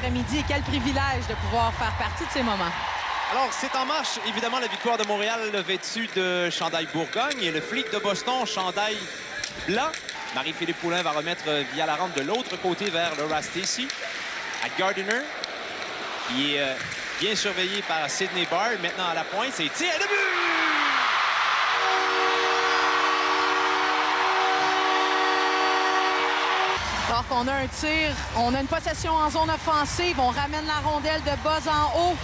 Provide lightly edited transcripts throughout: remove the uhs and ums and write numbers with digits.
après-midi et quel privilège de pouvoir faire partie de ces moments. Alors, c'est en marche, évidemment, la victoire de Montréal vêtue de chandail Bourgogne et le Flic de Boston, chandail blanc. Marie-Philippe Poulin va remettre via la rampe de l'autre côté vers Laura Stacey. À Gardiner, qui est bien surveillé par Sydney Bard. Maintenant à la pointe, c'est tir de but! Alors qu'on a un tir, on a une possession en zone offensive, on ramène la rondelle de bas en haut.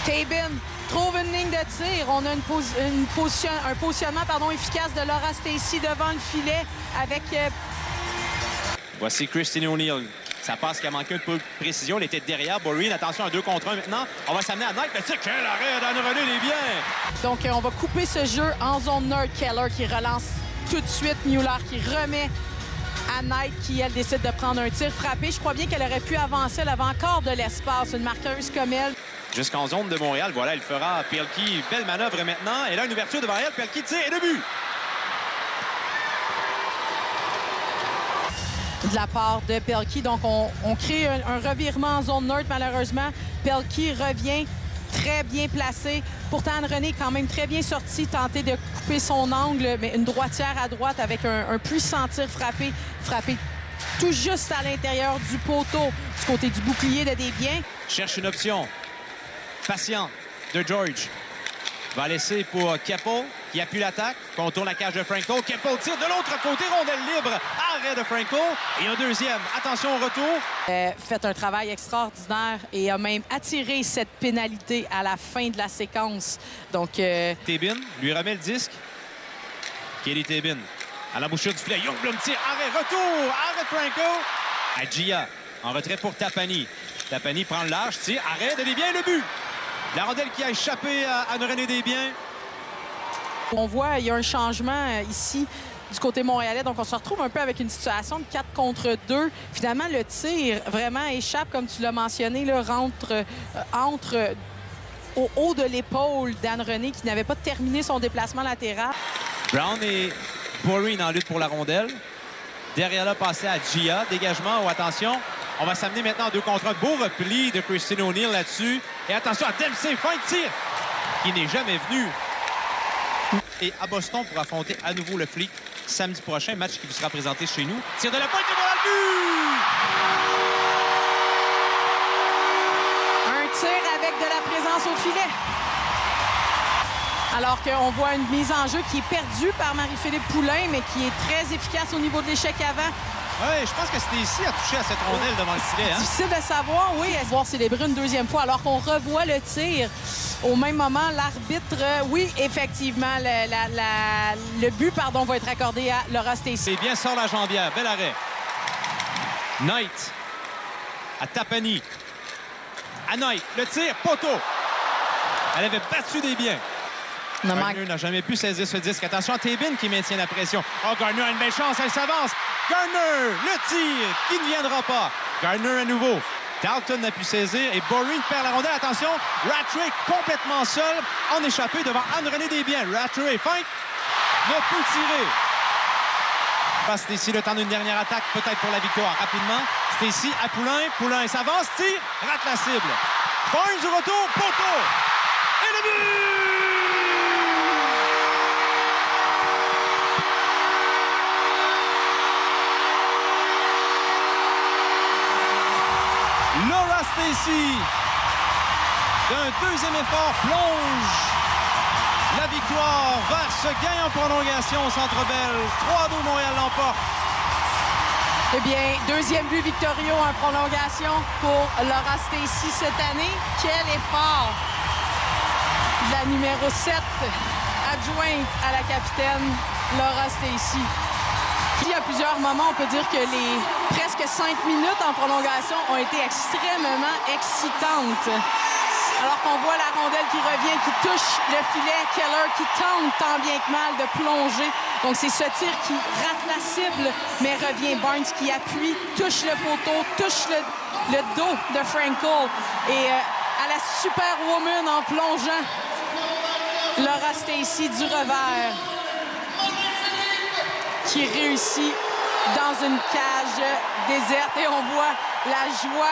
Tabin trouve une ligne de tir. On a un positionnement efficace de Laura Stacey devant le filet avec... Voici Christine O'Neill. Ça passe qui a manqué un peu de précision. Elle était derrière Boreen. Attention, un 2 contre 1 maintenant. On va s'amener à Knight. Mais c'est quel arrêt d'Anne-Renée Desbiens! Donc, on va couper ce jeu en zone nord. Keller qui relance tout de suite. Mueller qui remet à Knight qui, elle, décide de prendre un tir frappé. Je crois bien qu'elle aurait pu avancer. Elle avait encore de l'espace. Une marqueuse comme elle. Jusqu'en zone de Montréal. Voilà, elle fera Pelkey. Belle manœuvre maintenant. Elle a une ouverture devant elle. Pelkey tire et le but! De la part de Pelkey. Donc, on crée un revirement en zone nord, malheureusement. Pelkey revient très bien placé. Pourtant, Anne-Renée est quand même très bien sortie, tenter de couper son angle, mais une droitière à droite avec un puissant tir frappé tout juste à l'intérieur du poteau, du côté du bouclier de Desbiens. Cherche une option. Patient de George. Va laisser pour Keppel, qui appuie l'attaque. Contourne la cage de Franco. Keppel tire de l'autre côté. Rondelle libre. Arrêt de Franco. Et un deuxième. Attention au retour. Fait un travail extraordinaire et a même attiré cette pénalité à la fin de la séquence. Donc... Tabin lui remet le disque. Kelly Tabin à l'embouchure du filet. Youngbloom tire. Arrêt. Retour. Arrêt de Franco. À Gia. En retrait pour Tapani. Tapani prend le large. Tire. Arrêt de Desbiens. Le but. La rondelle qui a échappé à Anne-Renée Desbiens. On voit, il y a un changement ici du côté montréalais. Donc, on se retrouve un peu avec une situation de 4 contre 2. Finalement, le tir vraiment échappe, comme tu l'as mentionné, là, rentre au haut de l'épaule d'Anne-Renée, qui n'avait pas terminé son déplacement latéral. Brown et Boreen en lutte pour la rondelle. Derrière là, passer à Gia. Dégagement ou attention. On va s'amener maintenant en 2 contre 1. Beau repli de Christine O'Neill là-dessus. Et attention à Dempsey, fin de tir, qui n'est jamais venu. Et à Boston pour affronter à nouveau le Flic samedi prochain, match qui vous sera présenté chez nous. Tir de la pointe et voilà le but! Un tir avec de la présence au filet. Alors qu'on voit une mise en jeu qui est perdue par Marie-Philippe Poulin, mais qui est très efficace au niveau de l'échec avant. Oui, je pense que c'était ici à toucher à cette rondelle devant le filet. Hein? Difficile de savoir, oui, à se voir célébrer une deuxième fois, alors qu'on revoit le tir. Au même moment, l'arbitre, oui, effectivement, le but va être accordé à Laura Stacey. C'est bien sort la jambière. Bel arrêt. Knight à Tapani. À Knight, le tir, poteau. Elle avait battu Desbiens. Gardner n'a jamais pu saisir ce disque. Attention à Tabin qui maintient la pression. Oh, Gardner a une belle chance, elle s'avance. Gardner, le tir qui ne viendra pas. Gardner à nouveau. Dalton n'a pu saisir et Boreen perd la rondelle. Attention, Rattray complètement seul en échappé devant Anne-Renée Desbiens. Rattray, feinte, ne peut tirer. Passe Stacey le temps d'une dernière attaque, peut-être pour la victoire. Rapidement, Stacey à Poulin. Poulin s'avance, tire, rate la cible. Barnes du retour, poteau. Et le but! Laura Stacey, d'un deuxième effort, plonge la victoire vers ce gain en prolongation au Centre Bell. 3-2, Montréal l'emporte. Eh bien, deuxième but victorieux en prolongation pour Laura Stacey cette année. Quel effort! La numéro 7, adjointe à la capitaine Laura Stacey. Il y a plusieurs moments, on peut dire que les presque 5 minutes en prolongation ont été extrêmement excitantes. Alors qu'on voit la rondelle qui revient, qui touche le filet. Keller qui tente tant bien que mal de plonger. Donc c'est ce tir qui rate la cible, mais revient. Barnes qui appuie, touche le poteau, touche le dos de Franco. Et à la superwoman en plongeant, Laura Stacey du revers, qui réussit dans une cage déserte. Et on voit la joie